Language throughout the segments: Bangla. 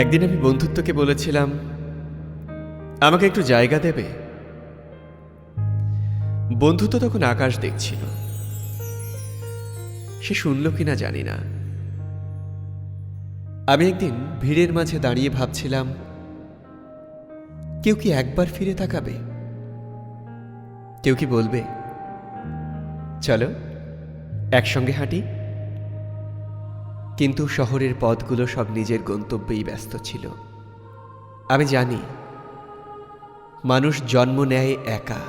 একদিন আমি বন্ধুত্বকে বলেছিলাম, আমাকে একটু জায়গা দেবে। বন্ধুত্ব তখন আকাশ দেখছিল, সে শুনল কিনা জানি না। আমি একদিন ভিড়ের মাঝে দাঁড়িয়ে ভাবছিলাম, কেউ কি একবার ফিরে তাকাবে? কেউ কি বলবে, চলো একসঙ্গে হাঁটি? কিন্তু শহরের পথগুলো সব নিজের গন্তব্যেই ব্যস্ত ছিল। আমি জানি মানুষ জন্ম নেয় একা,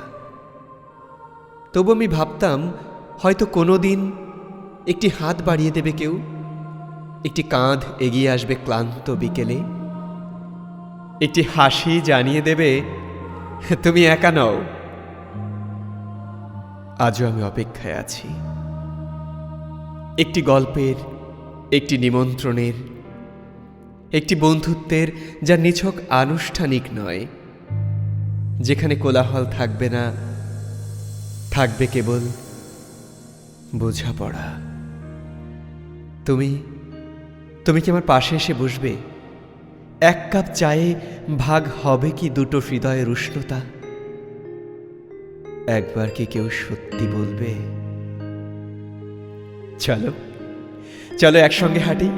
তবু আমি ভাবতাম হয়তো কোনোদিন একটি হাত বাড়িয়ে দেবে কেউ, একটি কাঁধ এগিয়ে আসবে ক্লান্ত বিকেলে, একটি হাসি জানিয়ে দেবে তুমি একা নও। আজও আমি অপেক্ষায় আছি, একটি গল্পের, একটি নিমন্ত্রণের, একটি বন্ধুত্বের যা নিছক আনুষ্ঠানিক নয়, যেখানে কোলাহল থাকবে না, থাকবে কেবল বোঝাপড়া। তুমি তুমি কি আমার পাশে এসে বসবে? এক কাপ চায়ে ভাগ হবে কি দুটো হৃদয়ের উষ্ণতা? একবার কি কেউ সত্যি বলবে, চলো চলো একসঙ্গে হাঁটি?